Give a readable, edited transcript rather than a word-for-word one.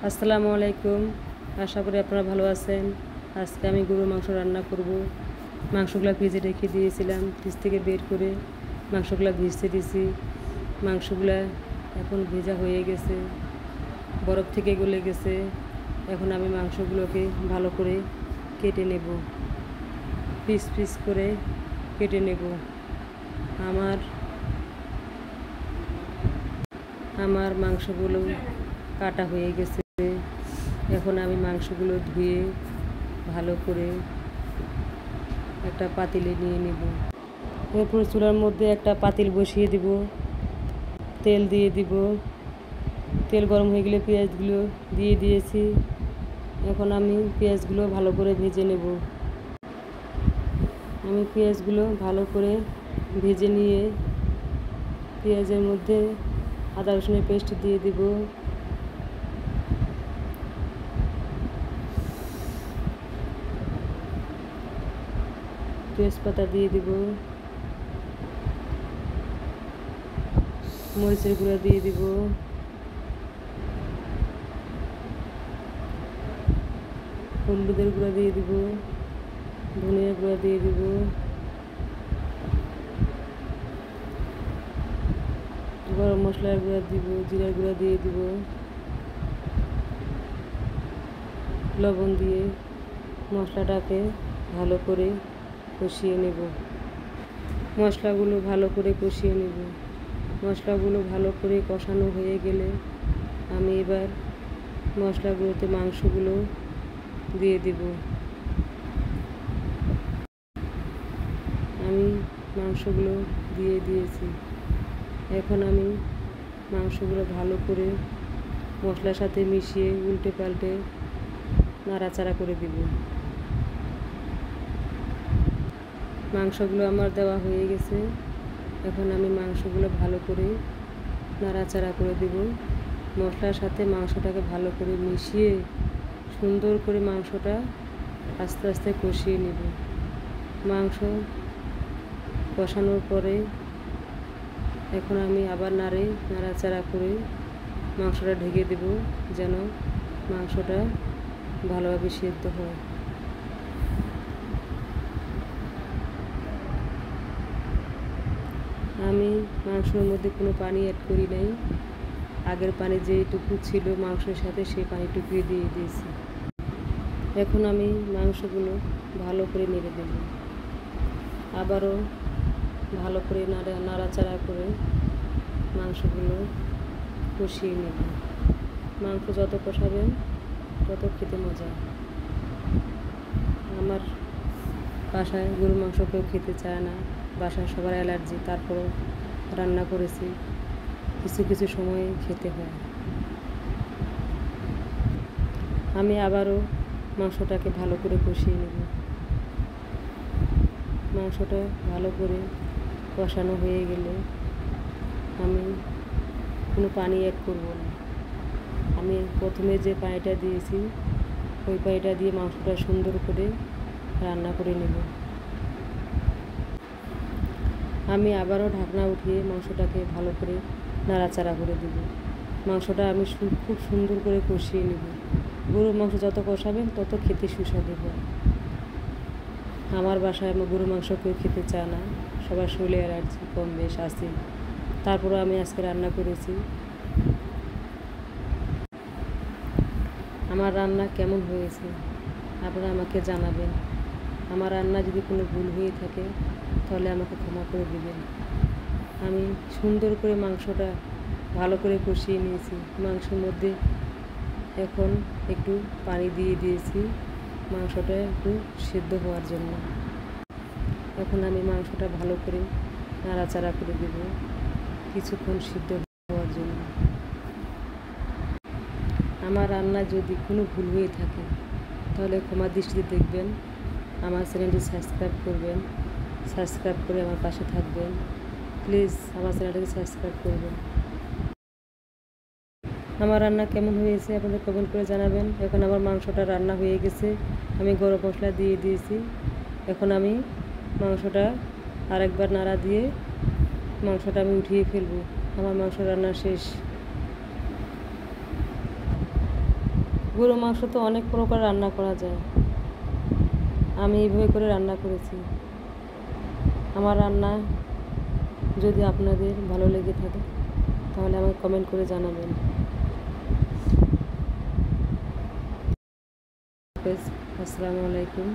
আসসালামু আলাইকুম। আশা করি আপনারা ভালো আছেন। আজকে আমি গরুর মাংস রান্না করব। মাংসগুলো ফ্রিজে রেখে দিয়েছিলাম, ফ্রিজ থেকে বের করে মাংসগুলো ভিজতে দিয়েছি। মাংসগুলো এখন ভেজা হয়ে গেছে, বরফ থেকে গলে গেছে। এখন আমি মাংসগুলোকে ভালো করে কেটে নেব, পিস পিস করে কেটে নেব। আমার মাংসগুলো কাটা হয়ে গেছে। এখন আমি মাংসগুলো ধুয়ে ভালো করে একটা পাতিলে নিয়ে নেব। এরপর চুলার মধ্যে একটা পাতিল বসিয়ে দিব, তেল দিয়ে দিব। তেল গরম হয়ে গেলে পেঁয়াজগুলো দিয়ে দিয়েছি। এখন আমি পেঁয়াজগুলো ভালো করে ভেজে নেব। আমি পেঁয়াজগুলো ভালো করে ভেজে নিয়ে পেঁয়াজের মধ্যে আদা রসুনের পেস্ট দিয়ে দিব। তেজপাতা দিয়ে দিব, মরিচের গুঁড়া দিয়ে দিব, হলুদের গুঁড়া দিয়ে দিব, ধনিয়ার গুঁড়া দিয়ে দিব, গরম মশলার গুঁড়া দিব, জিরার গুঁড়া দিয়ে দিব, লবণ দিয়ে মশলাটাকে ভালো করে কষিয়ে নেব। মশলাগুলো ভালো করে কষিয়ে নেব। মশলাগুলো ভালো করে কষানো হয়ে গেলে আমি এবার মশলাগুলোতে মাংসগুলো দিয়ে দেব। আমি মাংসগুলো দিয়ে দিয়েছি। এখন আমি মাংসগুলো ভালো করে মশলার সাথে মিশিয়ে উল্টে পাল্টে নাড়াচাড়া করে দেব। মাংসগুলো আমার দেওয়া হয়ে গেছে। এখন আমি মাংসগুলো ভালো করে নাড়াচাড়া করে দেব। মশলার সাথে মাংসটাকে ভালো করে মিশিয়ে সুন্দর করে মাংসটা আস্তে আস্তে কষিয়ে নেব। মাংস কষানোর পরে এখন আমি আবার নাড়াচাড়া করে মাংসটা ঢেকে দেব, যেন মাংসটা ভালোভাবে সেদ্ধ হয়। আমি মাংসের মধ্যে কোনো পানি অ্যাড করি নাই। আগের পানি যেটুকু ছিল মাংসের সাথে সেই পানিটুকু দিয়ে দিয়েছি। এখন আমি মাংসগুলো ভালো করে নেড়ে দেব। আবারও ভালো করে নাড়াচাড়া করে মাংসগুলো কষিয়ে নেব। মাংস যত কষাবেন তত খেতে মজা। আমার বাসায় গরুর মাংস কেউ খেতে চায় না, বাসায় সবার অ্যালার্জি, তারপরও রান্না করেছি। কিছু কিছু সময়ে খেতে হয়। আমি আবারও মাংসটাকে ভালো করে কষিয়ে নেব। মাংসটা ভালো করে কষানো হয়ে গেলে আমি কোনো পানি অ্যাড করব না। আমি প্রথমে যে পানিটা দিয়েছি ওই পানিটা দিয়ে মাংসটা সুন্দর করে রান্না করে নেব। আমি আবারও ঢাকনা উঠিয়ে মাংসটাকে ভালো করে নাড়াচাড়া করে দেব। মাংসটা আমি খুব সুন্দর করে কষিয়ে নেব। গরুর মাংস যত কষাবেন তত খেতে সুস্বাদু হয়। আমার বাসায় গরুর মাংস কেউ খেতে চায় না, সবার শরীরে অ্যালার্জি কম বেশ আছে। তারপরও আমি আজকে রান্না করেছি। আমার রান্না কেমন হয়েছে আপনারা আমাকে জানাবেন। আমার রান্না যদি কোনো ভুল হয়ে থাকে তাহলে আমাকে ক্ষমা করে দেবেন। আমি সুন্দর করে মাংসটা ভালো করে কষিয়ে নিয়েছি। মাংসের মধ্যে এখন একটু পানি দিয়ে দিয়েছি মাংসটা একটু সেদ্ধ হওয়ার জন্য। এখন আমি মাংসটা ভালো করে নাড়াচাড়া করে দেব কিছুক্ষণ সিদ্ধ হওয়ার জন্য। আমার রান্না যদি কোনো ভুল হয়ে থাকে তাহলে ক্ষমা দৃষ্টিতে দেখবেন। আমার চ্যানেলটি সাবস্ক্রাইব করবেন, সাবস্ক্রাইব করে আমার পাশে থাকবেন। প্লিজ আমার চ্যানেলটাকে সাবস্ক্রাইব করবেন। আমার রান্না কেমন হয়েছে আপনাদের কমেন্ট করে জানাবেন। এখন আমার মাংসটা রান্না হয়ে গেছে। আমি গরম মশলা দিয়ে দিয়েছি। এখন আমি মাংসটা আরেকবার নাড়া দিয়ে মাংসটা আমি উঠিয়ে ফেলবো। আমার মাংস রান্না শেষ। গরু মাংস তো অনেক প্রকার রান্না করা যায়, আমি এইভাবে করে রান্না করেছি। আমার রান্না যদি আপনাদের ভালো লেগে থাকে তাহলে আমাকে কমেন্ট করে জানাবেন। আসসালামু আলাইকুম।